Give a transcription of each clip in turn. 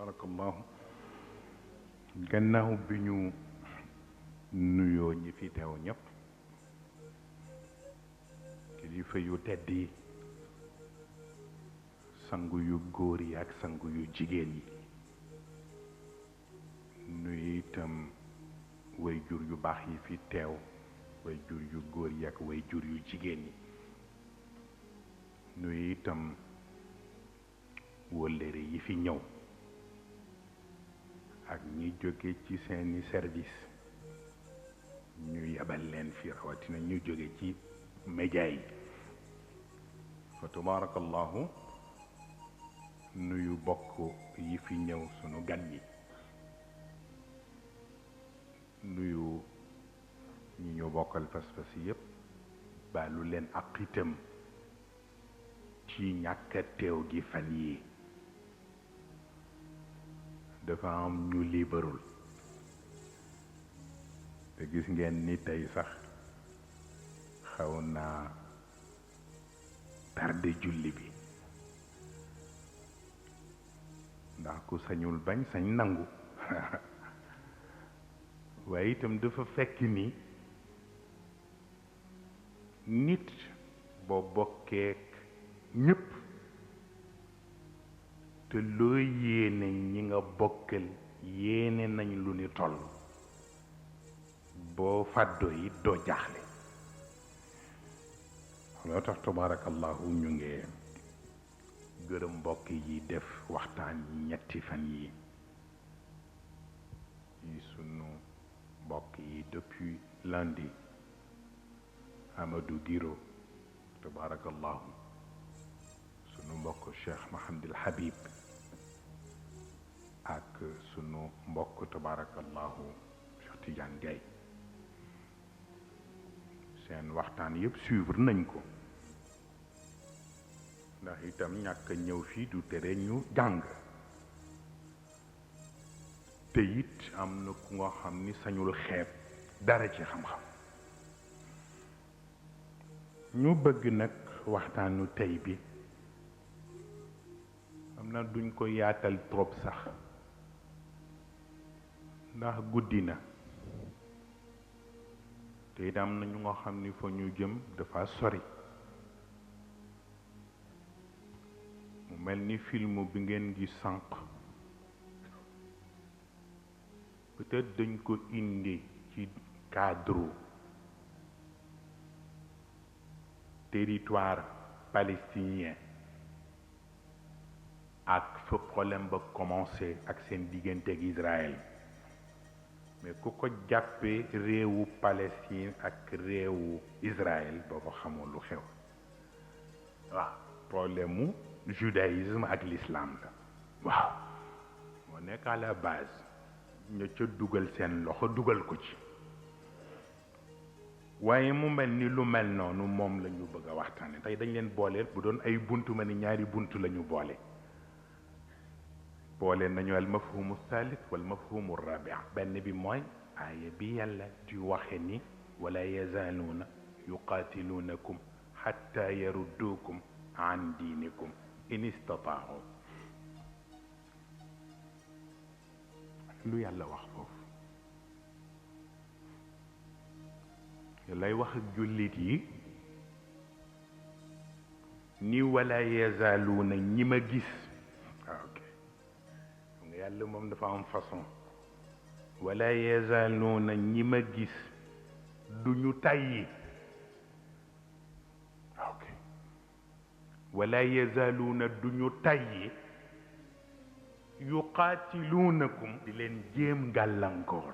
tabarakallahu gannaaw bi ñu nuyoo ñi fi teew ñëpp kilifa yu tedd yi sangu yu góor yi ak sangu yu jigéen yi nuyu itam way jur yu baax yi fi teew way jur yu góor yi ak way jur yu jigéen yi nuyu itam wóllëre yi fi ñëw ak ñi jóge ci seeni service ñu yabal leen fi rawatina ñu jóge ci média yi fa tabarakallahu nuyu bokk yi fi ñëw sunu gan yi nuyu ñi ñu bokkal pas-pas yépp baalu leen ak itam ci ñàkk a teew gi fan yi dafa am ñu liibarul te gis ngeen ni tey sax xaw naa tardé julli bi ndax ku sañul bañ sañ nangu waaye itam dafa fekk ni nit boo bokkeek ñépp te loo yéene ñi nga bokkal yéene nañ lu ni toll boo fàddoo yi doo jaaxle loo tax tabarakallahu ñu ngi gërëm mbokk yi def waxtaan yi ñetti fan yi sunu mbokk yi depuis lundi Amadou Giro tabarakallahu sunu mbokk Cheikh Mahamadul Habib ak sunu mbokk tabarakallahu Cheikh Tidiane Gaye seen waxtaan yëpp suivre nañ ko ndax itam ñàkk ñëw fii du tere ñu jàng te it am na ku nga xam ni sañul xeeb dara ci xam-xam ñu bëgg nag waxtaanu tey bi am na duñ ko yaatal trop sax ndax guddi na te it am na ñu nga xam ni fa ñu jëm dafa sori mu mel ni film bi ngeen gis sànq peut-être dañ ko indi ci cadre territoire palestinien ak fa problème ba commencé ak seen diggante ak Israël mais ku ko jàppee réewu Palestine ak réewu Israël boo ko xamoo lu xew waaw problème mu judaïsme ak l'islam la waaw moo nekk à la base ña ca dugal seen loxo dugal ko ci waaye mu mel ni lu mel noonu moom la ñu bëgg a waxtaane tey dañ leen booleel bu doon ay buntu ma ni ñaari buntu la ñu boole nañu al mafhumu thalith wal mafhumu rabia benn bi mooy aaya bi yàlla di waxe ni wala yazaaluuna yuqaatiluunakum xatta yarudduukum an diinikum in istataau lu yàlla wax foofu lay wax ak jullit yi ni wala yazaaluuna ñi ma gis ok nga yàlla moom dafa am façon wala yazaaluuna ñi ma gis duñu tàyyi ok wala yazaaluuna duñu tàyyi yuqaatiluunakum di leen jéem gàllankoor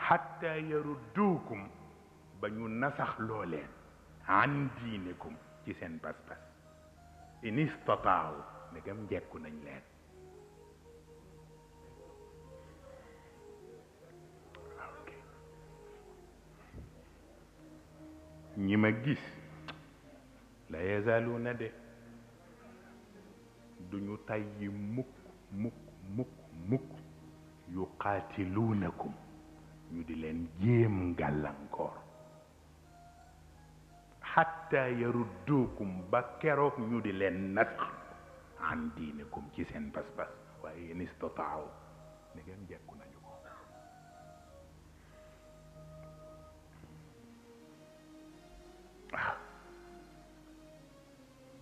xatta yarudduukum ba ñu nasax loo leen an diinikum ci seen pas-pas in istataaw ndegam njekku nañ leen ok ñi ma gis la yazaaluuna de duñu tàyyi mukk mukk yuqaatiluunakum ñu di leen jéem gàllankoor xatta yarudduukum ba keroog ñu di leen nasax an diinikum ci seen bas-bas waaye in istataaw ne ngeen jekku nañu ko waaw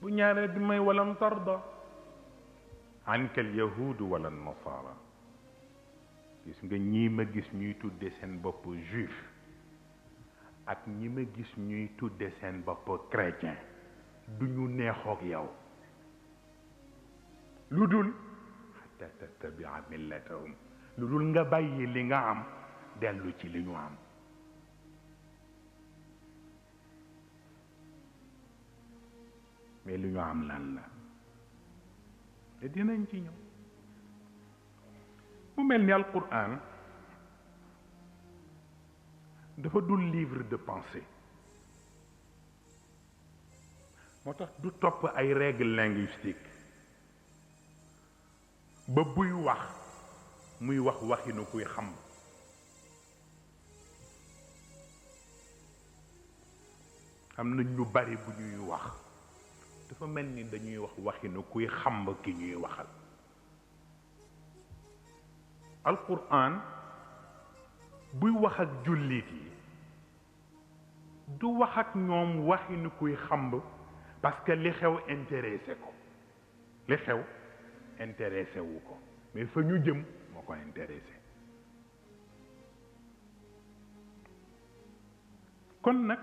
bu ñaareel bi may walam tarda anka al yahudu wala nasara gis nga ñii ma gis ñuy tudde seen bopp juif ak ñi ma gis ñuy tudde seen bopp chrétien duñu neexook yow lu dul xatta tattabia millatahum lu dul nga bàyyi li nga am dellu ci li ñu am mais li ñu am lan la te dinañ ci ñëw mu mel ni alquran dafa dul livre de pensée moo tax du topp ay règles linguistiques ba buy wax muy wax waxinu kuy xam am na ñu bari bu ñuy wax dafa mel ni dañuy wax waxinu kuy xam ki ñuy waxal alquran buy wax ak jullit yi du wax ak ñoom waxinu kuy xamb parce que li xew intéressé ko li xew intéressé wu ko mais fa ñu jëm moo ko intéressé kon nag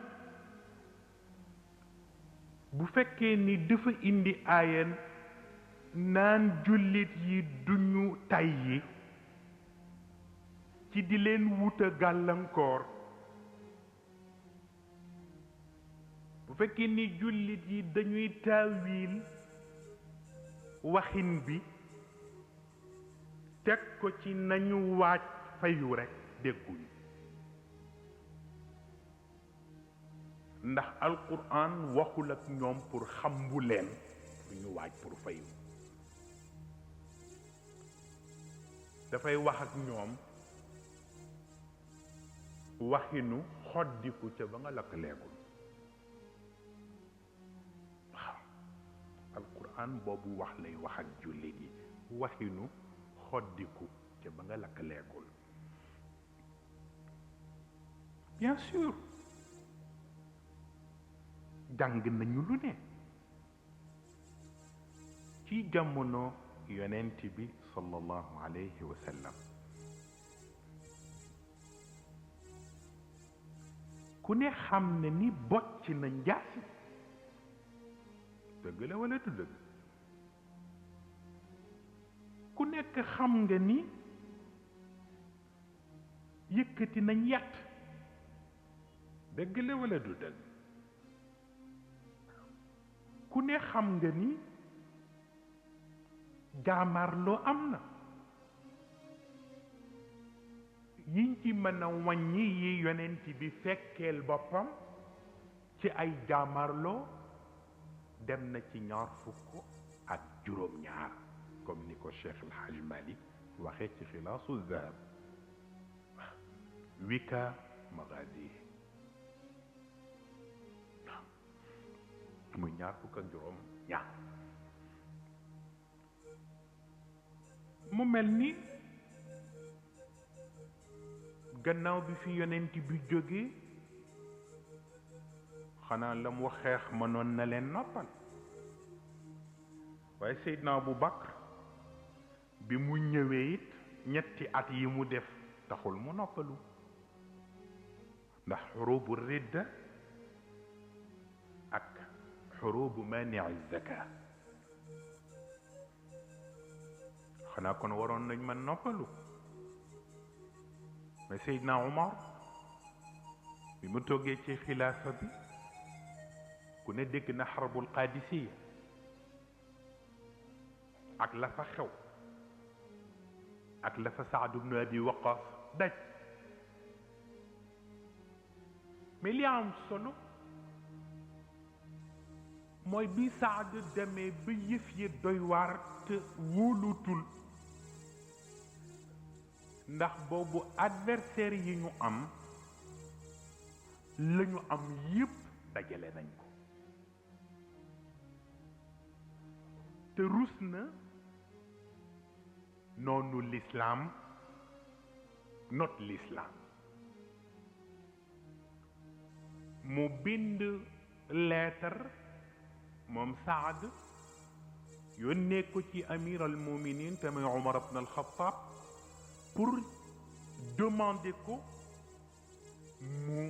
bu fekkee ni dafa indi aayan naan jullit yi duñu tàyyi ci di leen wuta gàllankoor bu fekkee ni jullit yi dañuy taawil waxin bi teg ko ci nañu waaj fayu rekk dégguñu ndax alquran waxul ak ñoom pour xambu leen pour ñu waaj pour fayu dafay wax ak ñoom waxinu xoddiku ca ba nga lakk leegul waaw alquran boobu wax lay wax ak jullit yi waxinu xoddiku ca ba nga lakk leegul bien sûr jàng nañu lu ne ci jamono yonent bi sallallahu alayhi wa sallam ku ne xam ne ni bocc na njaasi dëgg la wala du dëgg ku nekk xam nga ni yëkkati nañ yat dëgg la wala du dëgg ku ne xam nga ni jaamarloo am na yiñ ci mën a wàññi yi yonent bi fekkeel boppam ci ay jaamarloo dem na ci 25 comme ni ko Cheikh El Hadj Malick waxee ci xilaasu zahab wika magazi muy 25 mu mel ni gannaaw bi fi yonent bi jóge xanaa la mu xeex mënoon na leen noppal waaye Seydina Abu Bakr bi mu ñëwee it ñetti at yi mu def taxul mu noppalu ndax xurubu ridda ak xurubu manii zaka xanaa kon waroon nañ mën noppalu mais Seydina Omar bi mu toggee ci xilaafa bi ku ne dégg na xarbul qaadisiya ak la fa xew ak la fa Saad ibnu Abi Waqaas daj mais li am solo mooy bi Saad demee ba yëf yi doy waar te wóolutul ndax boobu adversaire yi ñu am la ñu am yépp dajale nañ ko te rus na noonu l'islam not l'islam mu bind lettre moom Saad yónnee ko ci amir al muminin te muy Omar ibn al Khattab pour demander ko mu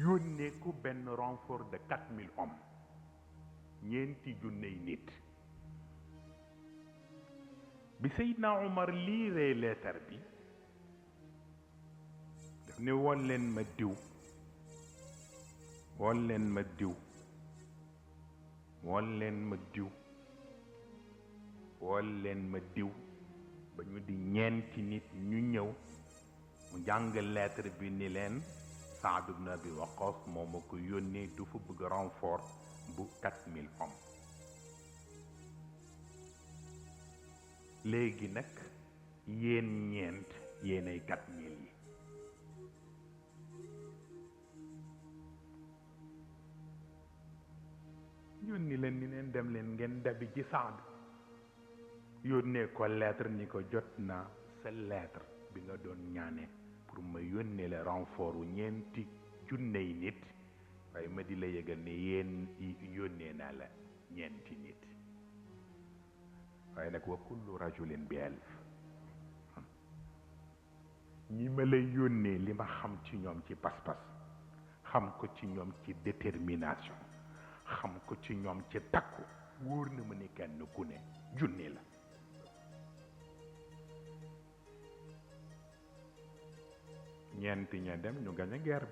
yónnee ko benn renfort de 4000 hommes ñeenti junney nit bi Seydina Omar liiree lettre bi daf ne woon leen ma diw woon leen ma diw woon leen ma diw woon leen ma diw ba ñu di ñeenti nit ñu ñëw mu jàng lettre bi ni leen Saad ibn Abi Waqqas moo ma ko yónnee du fa bëgg renfort bu 4000 hommes léegi nag yéen ñeent yéenay 4000 yi yónni leen ni leen dem leen ngeen dabi ci Saad yónnee ko lettre ni ko jot naa sa lettre bi nga doon ñaane pour ma yónnee la renfort wu ñeenti junney nit waaye ma di la yëgal ne yéen yónnee naa la ñeenti nit waaye nag wa kullu rajulin bi alf ñi ma lay yónnee li ma xam ci ñoom ci pas-pas xam ko ci ñoom ci détermination xam ko ci ñoom ci takku wóor na ma ne kenn ku ne junni la ñeenti ña dem ñu gañ a guerre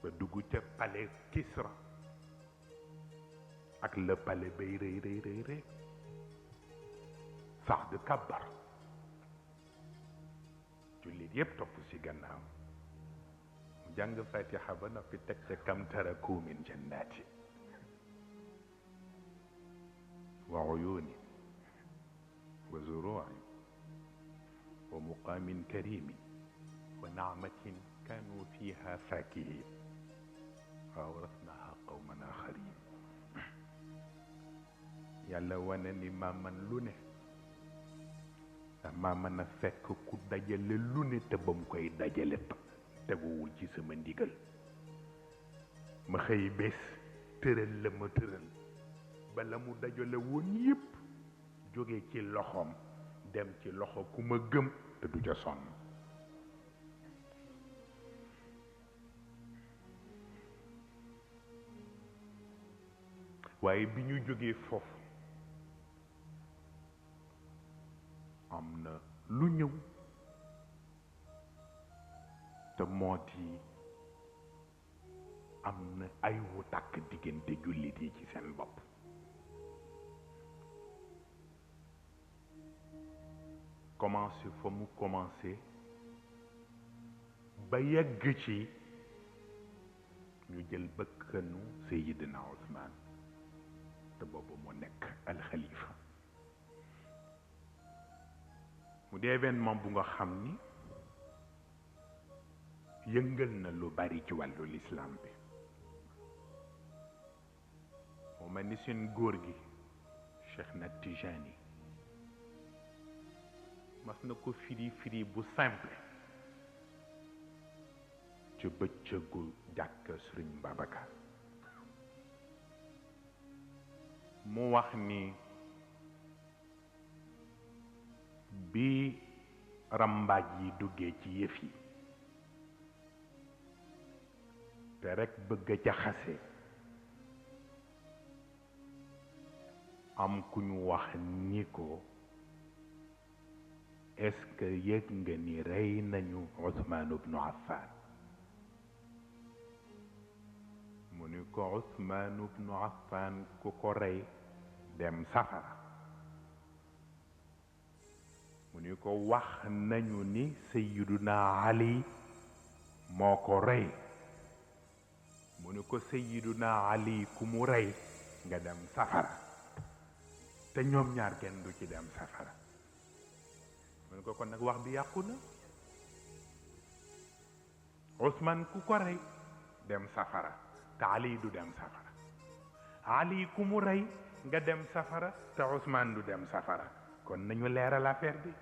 ba dugg ca palais Kisra ak le palais bay rëy rëy rëy rëy Saad kabbar jullit yépp topp ci gannaaw mu jàng fatiha ba noppi teg ca kam taraku min jannati wa uyuni wa zuru'in wa muqamin karimin wa na'matin kanu fiha fakihin wa awrasnaha qawman akharin yàlla wane ni maa man lu ne ndax maa mën a fekk ku dajale lu ne te ba mu koy dajale teguwul ci sama ndigal ma xëy bés tëral la ma tëral bala mu dajale woon yépp jóge ci loxoom dem ci loxo ku ma gëm te du ca sonn waaye bi ñu jógee foofu am na lu ñëw te moo di am na ay wu tàkk diggante jullit yi ci seen bopp commencé fa mu commencé ba yegg ci ñu jël bëkkanu Seydina Ousmane te boobu mu nekk alxalifa mu di événement bu nga xam ni yëngal na lu bari ci wàllu lislaam bi mu mel ni seen góor gi Cheikh na Tijani mas na ko firi bu simple ci bëccëgu jàkk Sëriñ Babacar mu wax ni bi rambaaj yi duggee ci yëf yi te rekk bëgg a jaxase am ku ñu wax ni ko est-ce que yëg nga ni rey nañu Ousmane ibnu Affan mu ni ko Ousmane ibnu Affan ku ko rey dem safara mu ni ko wax nañu ni Sayyiduna Ali moo ko rey mu ni ko Sayyiduna Ali ku mu rey nga dem safara te ñoom ñaar kenn du ci dem safara mu ni ko kon nag wax bi yàqu na Ousmane ku ko rey dem safara te Ali du dem safara Ali ku mu rey nga dem safara te Ousmane du dem safara kon nañu leeral affaire bi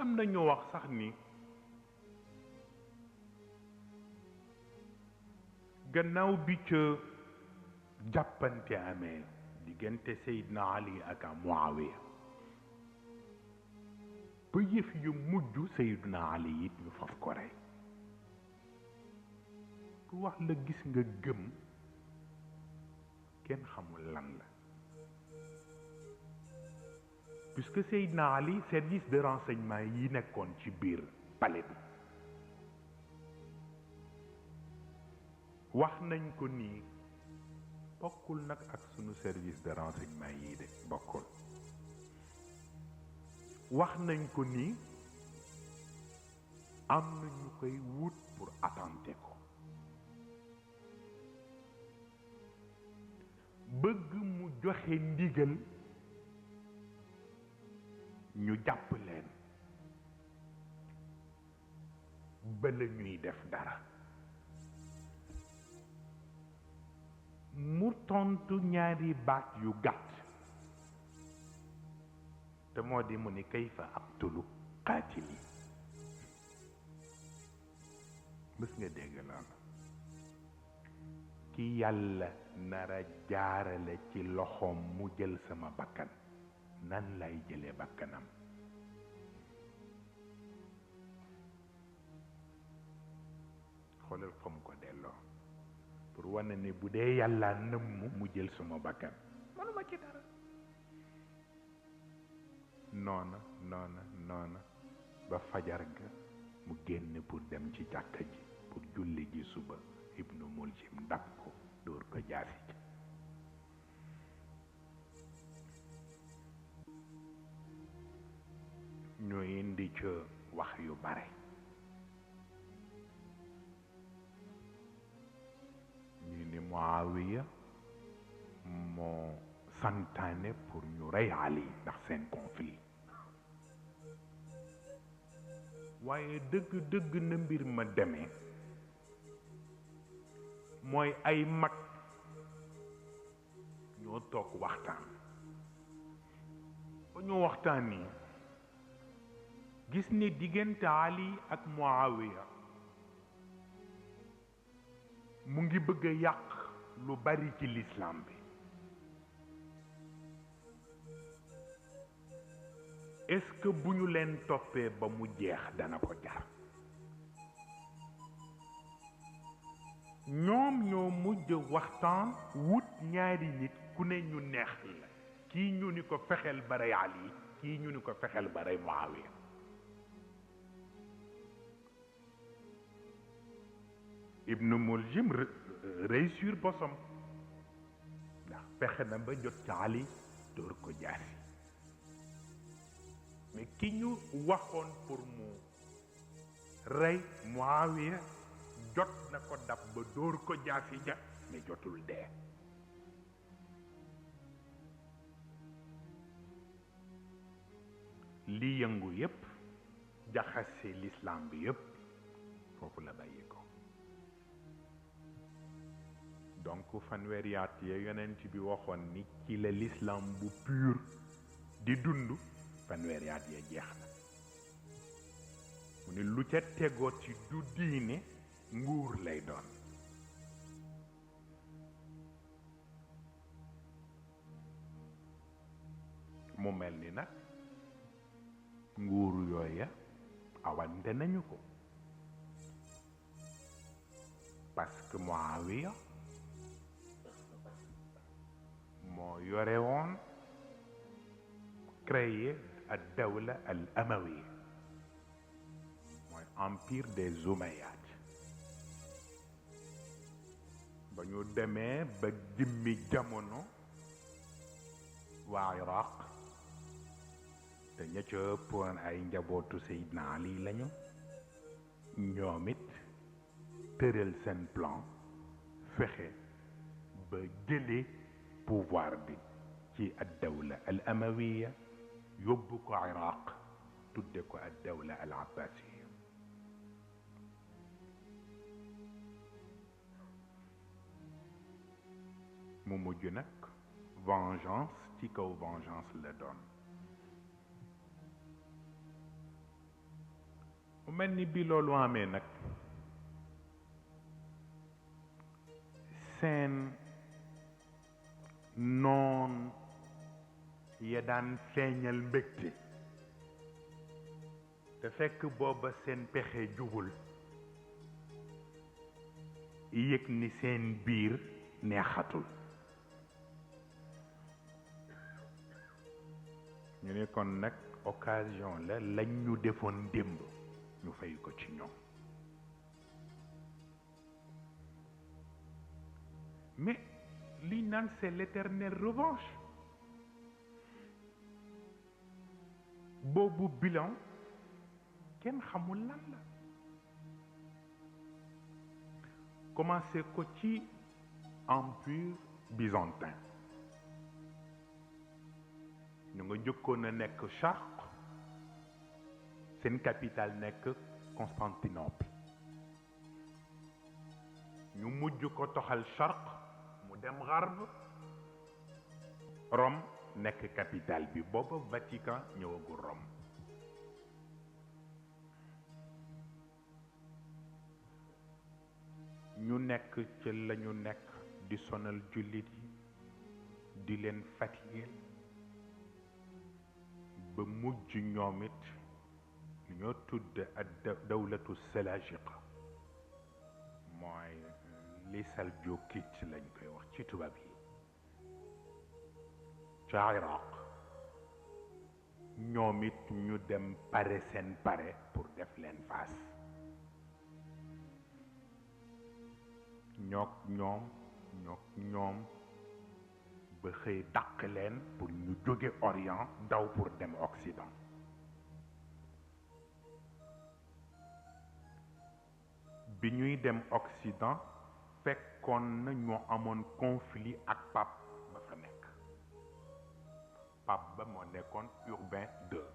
am na ñu wax sax ni gannaaw bi ca jàppante amee diggante Seydina Ali ak Muawiya ba yëf yu mujj Seydina Ali it ñu faf ko rey pour wax la gis nga gëm kenn xamul lan la puisque Seydina Ali service de renseignement yi nekkoon ci biir palais bi wax nañ ko nii bokkul nag ak sunu service de renseignement yii de bokkul wax nañ ko nii am na ñu koy wut pour attenter ko bëgg mu joxe ndigal ñu jàpp leen bala ñuy def dara mu tontu ñaari baat yu gàtt te moo di mu ni kayfa aqtulu qaatili mës nga dégg loolu ki yàlla nara jaarale ci loxoom mu jël sama bakkan nan lay jëlee bakkanam xoolal fa mu ko delloo pour wane ne bu dee yàlla nëmm mu jël sama bakkan manuma ci dara noona ba fajar ga mu génn pour dem ci jàkka ji pour julli ji suba Ibnu Muljim dab ko dóor ko jaasi ji ñu indi ca wax yu bare ñu ni Muawiya moo santaane pour ñu rey Ali ndax seen conflit waaye dëgg na mbir ma demee mooy ay mag ñoo toog waxtaan ba ñu waxtaan nii gis ni diggante Ali ak Muawiya mu ngi bëgg a yàq lu bari ci l'islam bi est-ce que bu ñu leen toppee ba mu jeex dana ko jar ñoom ñoo mujj waxtaan wut ñaari nit ku ne ñu neex la kii ñu ni ko fexeel ba rey Ali kii ñu ni ko fexeel ba rey Muawiya Ibnu Muljim réussir bosam ndax fexe na ba jot ci Ali dóor ko jaasi mais ki ñu waxoon pour mu rey Muawiya jot na ko dab ba dóor ko jaasi ja mais jotul dee li yëngu yépp jaxase l'islam bi yépp foofu la bàyyi ko donc fanweeri at ya yonent bi waxoon ni ci la l'islam bu pur di dund fanweeri at ya jeex na mu ni lu ca tegoo ci du diine nguur lay doon mu mel ni nag nguuru yooya awante nañu ko parce que Muawiya moo yore woon créer ad dawla al amawiya mooy empire des Omeyyades ba ñu demee ba jimmi jamono waa Iraq te ña ca ëppoon ay njabootu Seydina Ali lañu ñoom it tëral seen plan fexe ba jëlee pouvoir bi ci ad dawla al amawiya yóbbu ko Iraq tudde ko ad dawla al abbasiya mu mujj nag vengeance ci kaw vengeance la doon. mu mel ni bi loolu amee nag seen noon ya daan feeñal mbégte te fekk booba seen pexe jubul yëg ni seen biir neexatul ñu ne kon nag occasion la lañ ñu defoon démb ñu fay ko ci ñoom. mais li naan c'est l'éternelle revanche. boobu bilan kenn xamul lan la. commencé ko ci empire byzantin ñu nga jëkkoon a nekk Chartres seen capitale nekk Constantinople ñu mujj ko toxal Chartres mu dem Garb Rome nekk capitale bi booba Vatican ñëwagul Rome. ñu nekk ci lañu nekk di sonal jullit yi di leen fatiguer ba mujj ñoom it ñoo tudd ak dawlatu salajiqa mooy li Saljukiit lañ koy wax ci tubaab yi ca Iraq ñoom it ñu dem pare seen pare pour def leen face ñook ñoom ba xëy dàq leen pour ñu jóge Orient daw pour dem Occident. bi ñuy dem Occident fekkoon na ñoo amoon conflit ak pape ba fa nekk pape ba moo nekkoon Urbain II.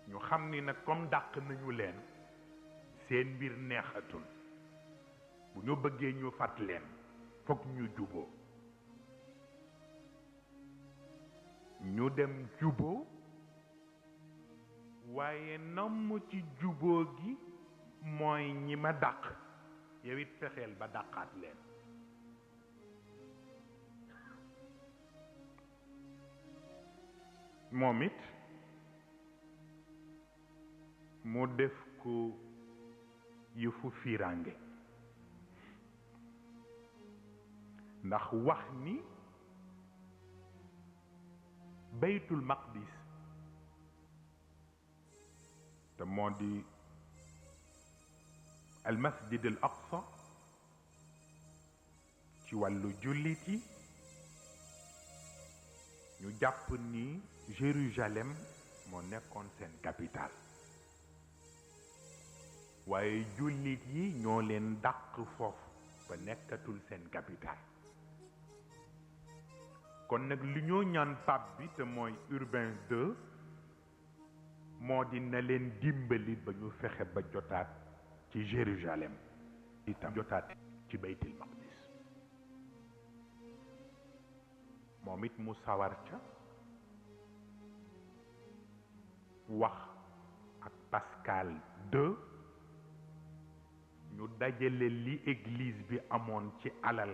ñu xam ni nag comme dàq nañu leen seen mbir neexatul bu ñu bëggee ñu fat leen fokk ñu juboo ñu dem juboo waaye namm ci juboo gi mooy ñi ma dàq yow it fexeel ba dàqaat leen. moom it mu def ko yëfu firange ndax wax ni baytul maqdis te moo di al masjid al aqsa ci wàllu jullit yi ñu jàpp ni Jérusalem moo nekkoon seen capitale waaye jullit yi ñoo leen dàq foofu ba nekkatul seen capitale. kon nag li ñoo ñaan pape bi te mooy Urbain II moo di na leen dimbali ba ñu fexe ba jotaat ci Jérusalem itam jotaat ci baytil maqdis. moom it mu sawar ca wax ak Pascal II ñu dajale li église bi amoon ci alal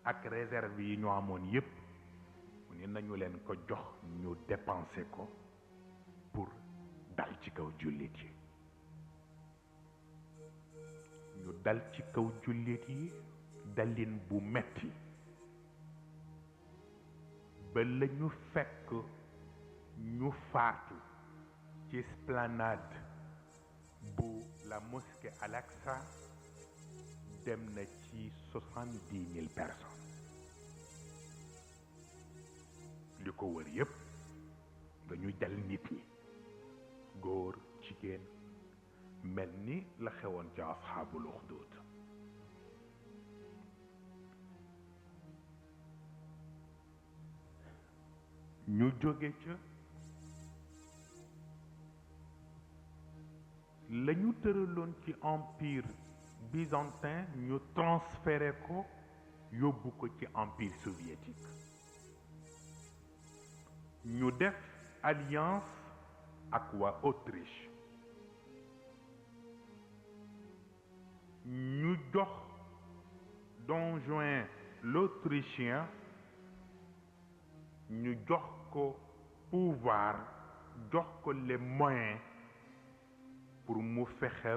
ak réserve yi ñu amoon yépp mu ne nañu leen ko jox ñu dépenser ko pour dal ci kaw jullit yi. ñu dal ci kaw jullit yi dalin bu metti ba la ñu fekk ñu faatu ci esplanade bu la mosquée Al-Aqsa dem na ci 70 000 personnes. li ko wër yépp dañu jal nit ñi góor jigéen mel ni la xewoon ca asxaabul uxdud. ñu jóge ca lañu tëraloon ci empire byzantin ñu transféré ko yóbbu ko ci empire soviétique ñu def alliance ak waa Autriche ñu jox Don Juan l'Autrichien ñu jox ko pouvoir jox ko les moyens pour mu fexe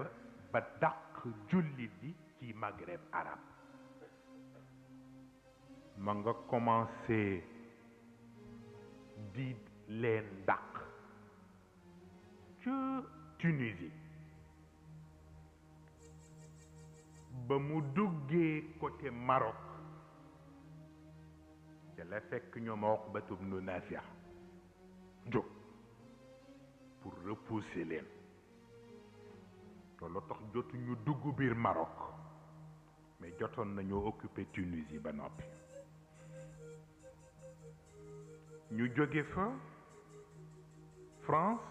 ba dàq jullit yi ci Maghreb arabe ma nga commencé di leen dàq ca Tunisie ba mu duggee côté Maroc ca la fekk ñoom Uqbatu bnu Nafi' jóg pour repousser leen loolu tax jotuñu dugg biir Maroc mais jotoon nañoo occuper Tunisie ba noppi ñu jóge fa France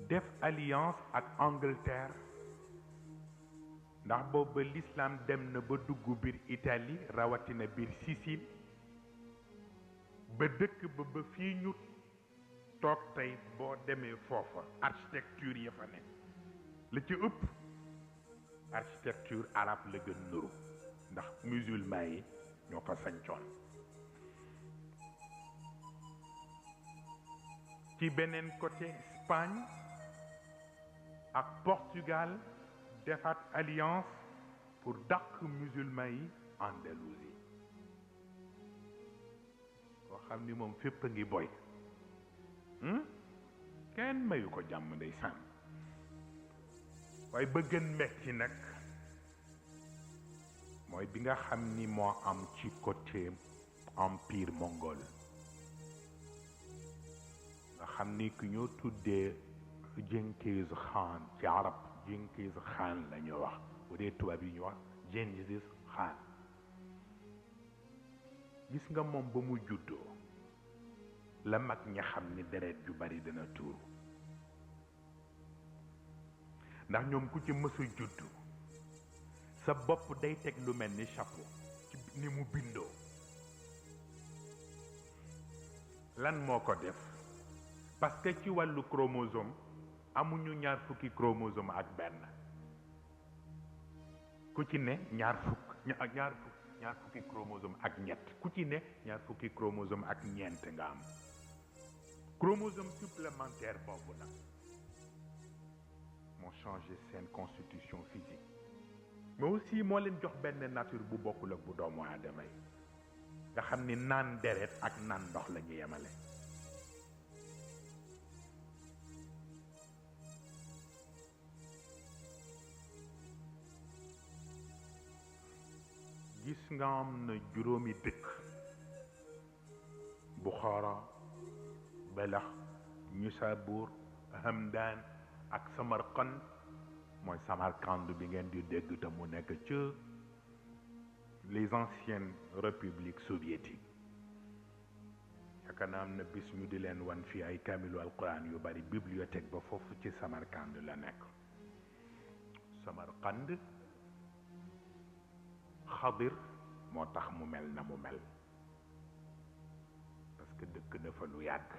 def alliance ak Angleterre ndax booba l'islam dem na ba dugg biir Italie rawatina biir Sicile ba dëkk ba fii ñu toog tey boo demee foofa architecture ya fa ne la ci ëpp architecture arabe la gën nuru ndax musulman yi ñoo fa sañcoon ci beneen côté Espagne ak Portugal defaat alliance pour dàq musulman yi Andalousie koo xam ni moom fépp a ngi boy kenn mayu ko jàmm ndeysaan waaye ba gën metti nag mooy bi nga xam ni moo am ci côté empire mongol nga xam ni ku ñoo tuddee Genghis Khan ci arab Genghis Khan la ñu wax bu dee tubaab yi ñu wax Genghis Khan gis nga moom ba mu juddoo la mag ña xam ni deret ju bari dana tuuru ndax ñoom ku ci mës a juddu sa bopp day teg lu mel ni chapeau ci ni mu bindoo lan moo ko def parce que ci wàllu chromosome amuñu ñaar fukki chromosome ak benn ku ci ne ñaar fukki chromosome ak ñett ku ci ne ñaar fukki chromosome ak ñeent nga am chromosome supplémentaire boobu nag moo changé seen constitution physique mais aussi moo leen jox benn nature bu bokkul ak bu doomu aadama yi nga xam ni naan deret ak naan ndox la ñu yemale gis nga am na juróomi dëkk Bukhara Belax Nisabur Hamdan ak Samarkand mooy Samarkand bi ngeen di dégg te mu nekk ca les anciennes républiques soviétiques yaakaar naa am na bis ñu di leen wan fii ay kamilu alquran yu bari bibliothèque ba foofu ci Samarkand la nekk Samarkand Xadir moo tax mu mel na mu mel parce que dëkk na fa lu yàgg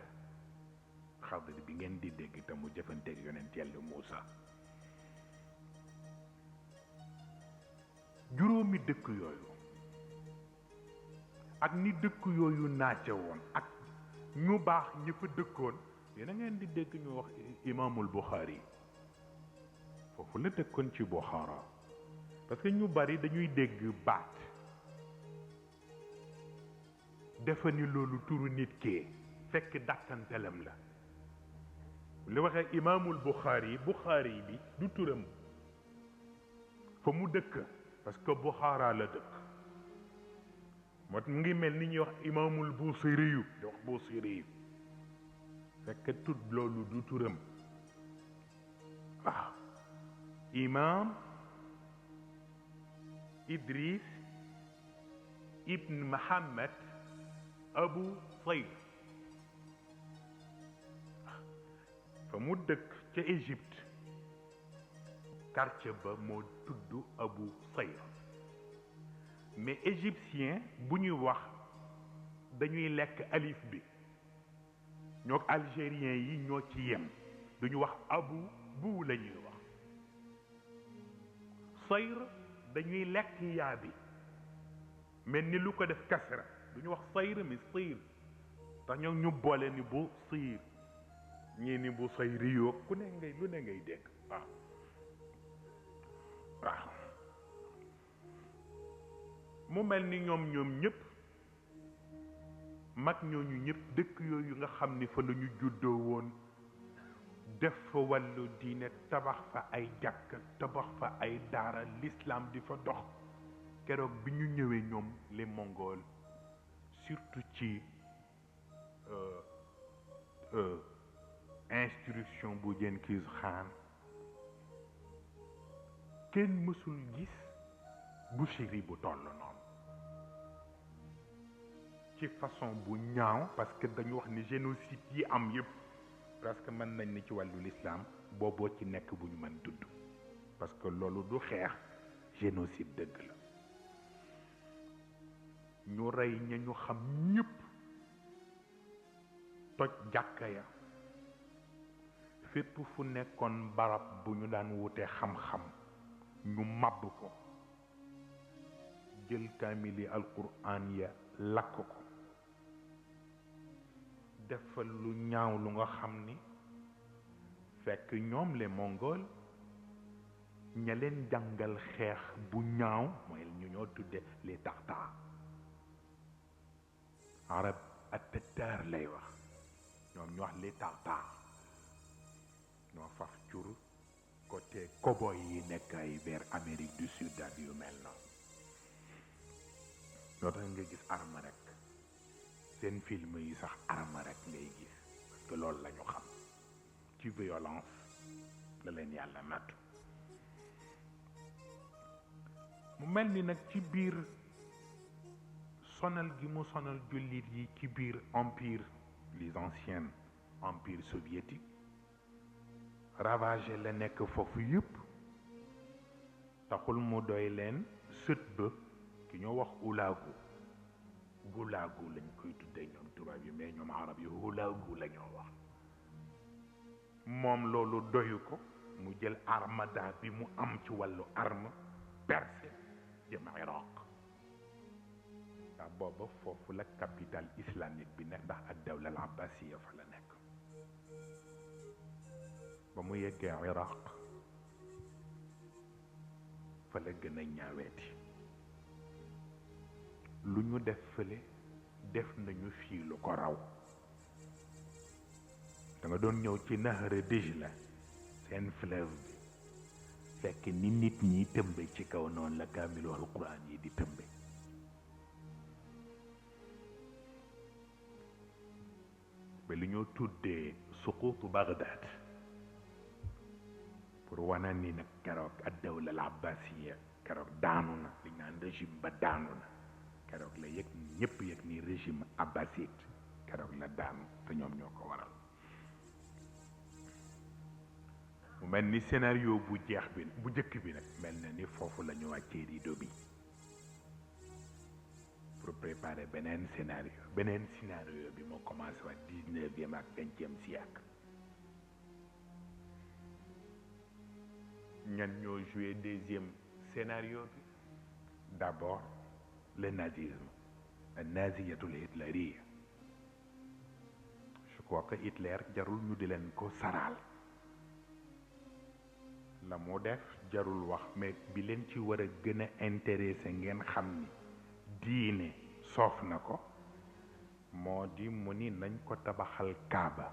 Xadir bi ngeen di dégg te mu jëfanteeg yonent Yàlla Muusa juróomi dëkk yooyu ak ni dëkk yooyu naace woon ak ñu baax ñi fa dëkkoon yéen a ngeen di dégg ñu wax imaamul Buxaari foofu la dëkkoon ci Buxaara parce que ñu bari dañuy dégg baat defa ni loolu turu nit kee fekk dàkkantelam la li waxee imaamul Buxaari bi du turam fa mu dëkk parce que Buxaara la dëkk moo mu ngi mel ni ñuy wax imaamul Buusiri di wax Buusiri fekk tut loolu du turam waaw imaam Idris ibn Muhammad Abu Sayf fa mu dëkk ca Égypte quartier ba moo tudd Abu Sayr mais égyptien bu ñuy wax dañuy lekk alif bi ñoo algérien yi ñoo ci yem duñu wax abu bu la ñuy wax sayr dañuy lekk yaa bi mel ni lu ko def kasra duñu wax sayr mi siir tax ñoo ñu boole ni bu siir ñii ni bu sayri yoo ku ne ngay lu ne ngay dégg waaw waaw mu mel ni ñoom ñëpp mag ñooñu ñëpp dëkk yooyu nga xam ni fa la ñu juddoo woon def fa wàllu diine tabax fa ay jàkk tabax fa ay daara l'islam di fa dox keroog bi ñu ñëwee ñoom les Mongols surtout ci instruction bu Genghis Khan kenn mësul gis boucherie bu toll noonu ci façon bu ñaaw parce que dañu wax ni génocide yi am yëpp presque mën nañ ni ci wàllu l'islam booboo ci nekk bu ñu mën tudd parce que loolu du xeex génocide dëgg la ñu rey ña ñu xam ñëpp toj jàkka ya fépp fu nekkoon barab bu ñu daan wute xam-xam ñu màbb ko jël kaamili alquran ya lakk ko defal lu ñaaw lu nga xam ni fekk ñoom les Mongols ña leen jàngal xeex bu ñaaw mooy ñu ñoo tudde les Tartares arab ak tatar lay wax ñoom ñu wax les Tartares ñoo faf cur côté cowboy yi nekk ay vers Amérique du Sud ak yu mel noonu ñoo tax nga gis arme rek seen film yi sax arme rek ngay gis parce que loolu la ñu xam ci violence la leen yàlla nattu mu mel ni nag ci biir sonal gi mu sonal jullit yi ci biir empire les anciens empire soviétique ravagé la nekk foofu yëpp taxul mu doy leen sët ba ki ñoo wax ulaagu gulaagu lañ koy tuddee ñoom tubaab yi mais ñoom arab yi ulaagu la ñoo wax moom loolu doyu ko mu jël armada bi mu am ci wàllu arme percé jëm Iraq ndax booba foofu la capitale islamique bi nekk ndax ak dawla al abbasiya fa la nekk ba mu yeggee Iraq fa la gën a ñaaweeti lu ñu def fële def nañu fii lu ko raw da nga doon ñëw ci nahara Dijla seen fleuve bi fekk ni nit ñi tëmbe ci kaw noonu la kaamilu alquran yi di tëmbe ba li ñoo tuddee suqutu Bagdad pour wana ni nag keroog ad dawla al abbasiya keroog daanu na li naan régime ba daanu na keroog la yëg ñëpp yëg ni régime abbasside keroog la daanu te ñoom ñoo ko waral mu mel ni scénario bu jeex bi bu njëkk bi nag mel na ni foofu la ñu wàccee rideau bi pour préparer beneen scénario bi moo commencé waat 19e ak 20e siècle ñan ñoo joué deuxième scénario bi d'abord le nazisme naziyatul hitlériya je crois que Hitler jarul ñu di leen ko saral la mu def jarul wax mais bi leen ci war a gën a intéressé ngeen xam ni diine soof na ko moo di mu ni nañ ko tabaxal Kaaba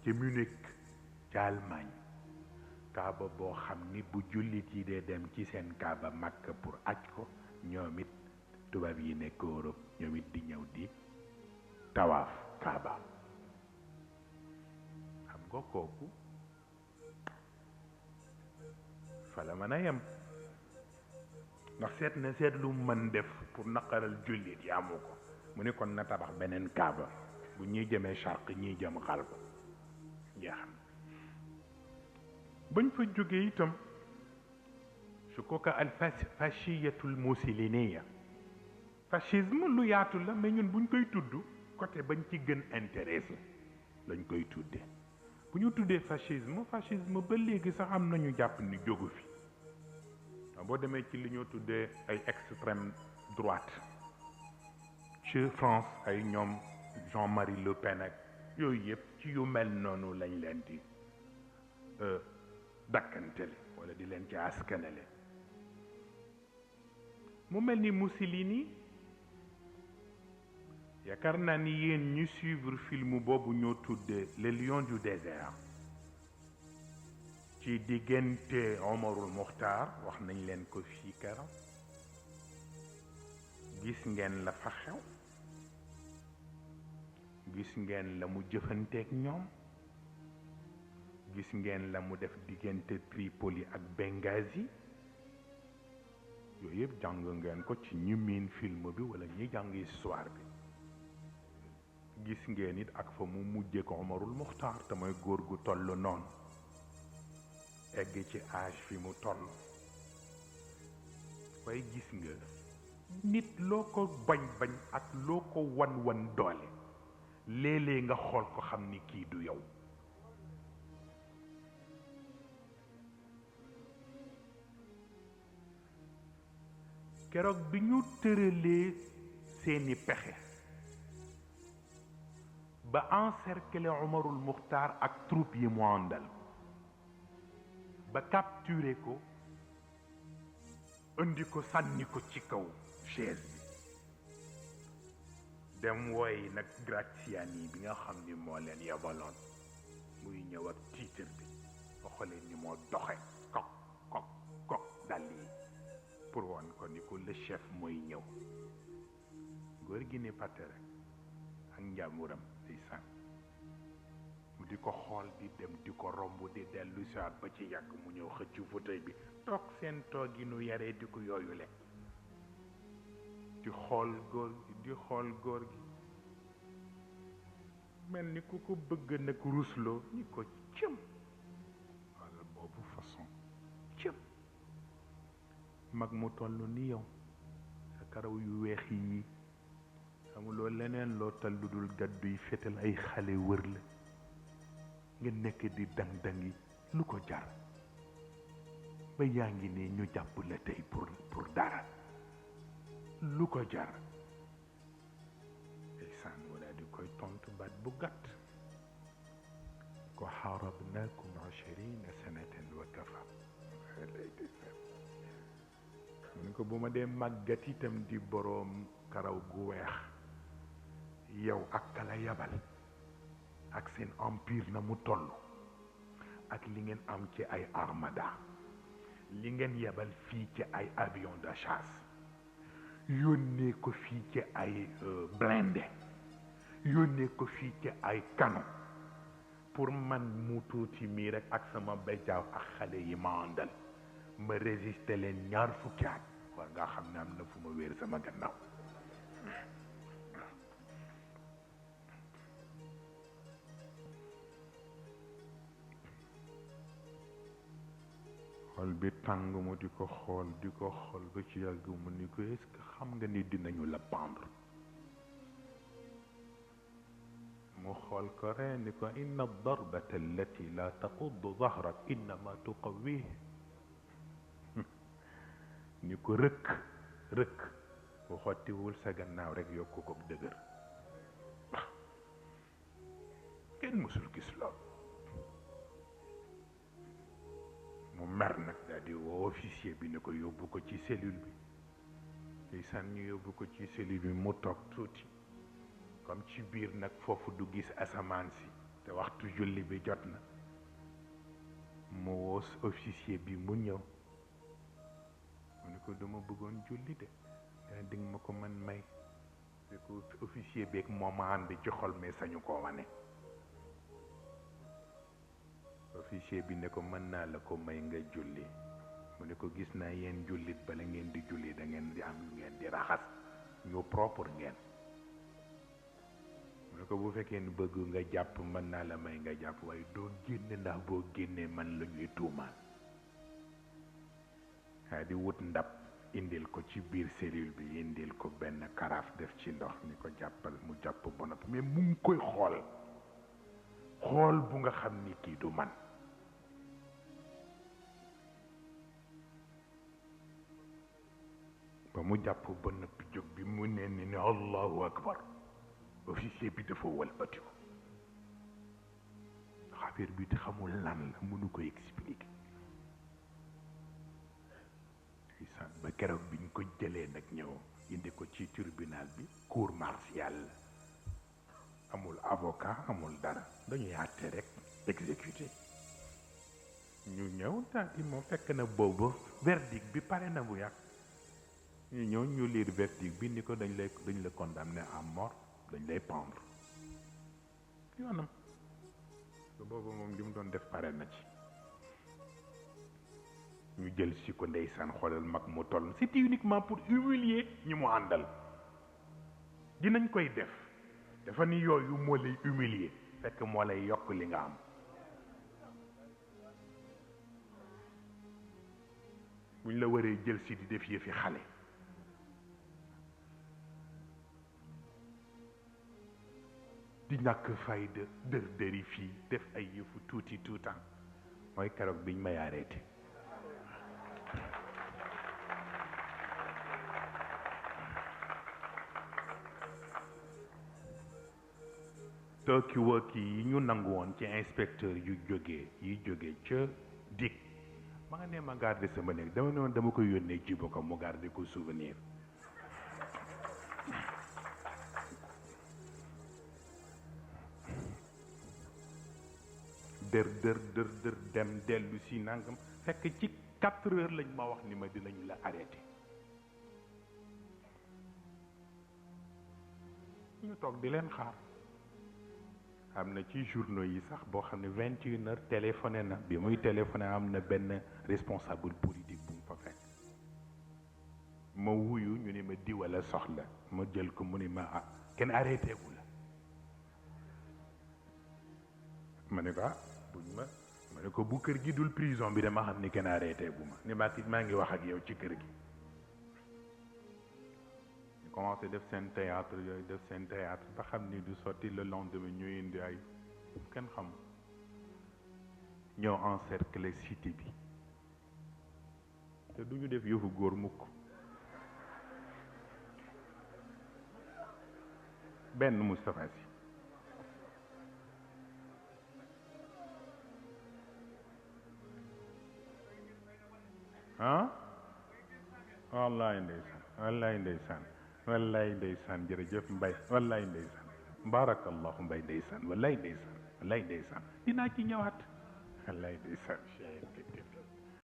ci Munich ca Allemagne Kaaba boo xam ni bu jullit yi dee dem ci seen Kaaba Makka pour aj ko ñoom it tubaab yi nekk Europe ñoom it di ñëw di tawaaf Kaaba xam nga kooku fa la mën a yem ndax seet lu mën def pour naqaral jullit yi amu ko mu ne kon na tabax beneen Kaaba bu ñuy jëmee charq ñuy jëm xalb jeexam bañ fa jógee itam je crois que fasciyatul mussoliniya fascisme lu yaatu la mais ñun buñ koy tudd côté bañ ci gën intéressé lañ koy tuddee bu ñu tuddee fascisme ba léegi sax am nañu jàpp ni jógu fi boo demee ci li ñoo tuddee ay extrême droite ci France ay ñoom Jean-Marie Le Pen ak yooyu yëpp ci yu mel noonu lañ leen di dakkantele wala di leen ci askanale mu mel ni Mussolini yaakaar naa ni yéen ñu suivre film boobu ñoo tuddee Le Lion du désert ci diggante Omarul Mukhtar wax nañ leen ko fii keroog gis ngeen la fa xew gis ngeen la mu jëfanteeg ñoom gis ngeen la mu def diggante Tripoli ak Benghazi yooyu yëpp jàng ngeen ko ci ñi miin film bi wala ñi jàng histoire bi gis ngeen it ak fa mu mujjee ko Omarul Mukhtar te mooy góor gu toll noonu egg ci âge fi mu toll waaye gis nga nit loo ko bañ ak loo ko wan doole léeg-léeg nga xool ko xam ni kii du yow keroog bi ñu tëralee seeni pexe ba encercler Omarul Mukhtar ak troupe yi mu àndal ba capturer ko indi ko sànni ko ci kaw chaise bi dem wooy nag Graziani bi nga xam ni moo leen yebaloon muy ñëw ak titre bi ba xoolee ni moo doxe kok dal yi pour woon ko ni ko le chef mooy ñëw góor gi ni patte rek ak njàmburam di sàn mu di ko xool di dem di ko romb di dellu siwaat ba ci yàgg mu ñëw xëccu fauteuil bi toog seen toog yi nu yaree di ko yooyu le di xool góor gi mel ni ku ko bëgg nag rusloo ni ko cëm walla boobu façon cëm mag mu toll ni yow sa karaw yu weex yi xamuloo leneen loo tal lu dul gàddu yi fetal ay xale wër la nga nekk di dang-dangi lu ko jar ba yaa ngi ne ñu jàpp la tey pour dara lu ko jar ndeysaan wala di koy tontu baat bu gàtt ko xaarabnaakum 20 sanatan wa kafa mu ko bu ma dee màggat itam di boroom karaw gu weex yow ak kala yabal ak seen empire na mu toll ak li ngeen am ci ay armada li ngeen yabal fii ci ay avion de chasse yónnee ko fii ci ay blindé yónnee ko fii ci ay canon pour man mu tuuti mii rek ak sama bejaaw ak xale yi ma àndal ma résister leen ñaar fukki at war nga xam ne am na fu ma wéer sama gannaaw xol bi tàng mu di ko xool ba ci yàgg mu ni ko est-ce que xam nga ni dinañu la pendre mu xool ko ree ni ko inna darbata allati la taquddu dahrak innama tuqawwih ni ko rëkk bu xottiwul sa gannaaw rek yokku ko dëgër kenn mësul gis lool mu mer nag daal di woo officier bi ne ko yóbbu ko ci cellule bi ndeysaan ñu yóbbu ko ci cellule bi mu toog tuuti comme ci biir nag foofu du gis asamaan si te waxtu julli bi jot na mu woo officier bi mu ñëw mu ne ko dama bëggoon julli de dana dig ma ko man may ne ko officier beeg moom a ànd ci xol mais sañu koo wane officier bi ne ko mën naa la ko may nga julli mu ne ko gis naa yéen jullit bala ngeen di julli da ngeen di am lu ngeen di raxas ñu propre ngeen mu ne ko bu fekkee ni bëgg nga jàpp mën naa la may nga jàpp waaye doo génne ndax boo génnee man la ñuy tuumaal di wut ndab indil ko ci biir cellule bi indil ko benn karaaf def ci ndox ni ko jàppal mu jàpp ba noppi mais mu ngi koy xool bu nga xam ni kii du man ba mu jàpp ba noppi jóg bi mu ne ni allahu akbar officier bi dafa walbati ko affaire bi te xamul lan la mënu ko expliquer isaan ba keroog biñ ko jëlee nag ñëw indi ko ci tribunal bi cour martiale amul avocat amul dara dañuy àtte rek exécuté ñu ñëw daal di moom fekk na boobu verdict bi pare na bu yàgg ñu ñëw ñu lire verdict bi ni ko dañ la condamné à mort dañ lay pendre yoonam boobu moom li mu doon def pare na ci ñu jël si ko ndeysaan xoolal mag mu toll c'était uniquement pour humilier ñi mu àndal dinañ koy def dafa ni yooyu moo lay humilier fekk moo lay yokk li nga am buñ la waree jël si di def yëfi xale di ñàkk fayda dëri fii def ay yëfu tuuti tuutaan mooy keroog biñ may arrêté talkie-walkie yi ñu nangu woon ci inspecteur yu jógee ca DIC ma nga ne ma garder sama néeg dama ne woon dama koy yónnee ci bokkam mu garder ko souvenir dër dem dellu si nangam fekk ci 4 heures lañ ma wax ni ma dinañu la arrêté ñu toog di leen xaar am na ci journaux yi sax boo xam ne 21 heures téléphoné na bi muy téléphoné am na benn responsable politique bu mu fa fekk ma wuyu ñu ni ma diwala soxla ma jël ko mu ni ma ah kenn arrêté gu la ma ne ko ah buñ ma ne ko bu kër gi dul prison bi dama xam ni kenn arrêté gu ma ni ma it maa ngi wax ak yow ci kër gi ñu commencé def seen théâtre yooyu def seen théâtre ba xam ni du sotti le lendemain ñu indi ay kenn xam ñëw encercler cité bi te duñu def yëfu góor mukk benn Moustapha Sy ah wallaay ndeysaan wallaay ndeysaan jërëjëf Mbay wallaay ndeysaan barakallahu Mbay ndeysaan wallaay ndeysaan dinaa ci ñëwaat wallaay ndeysaan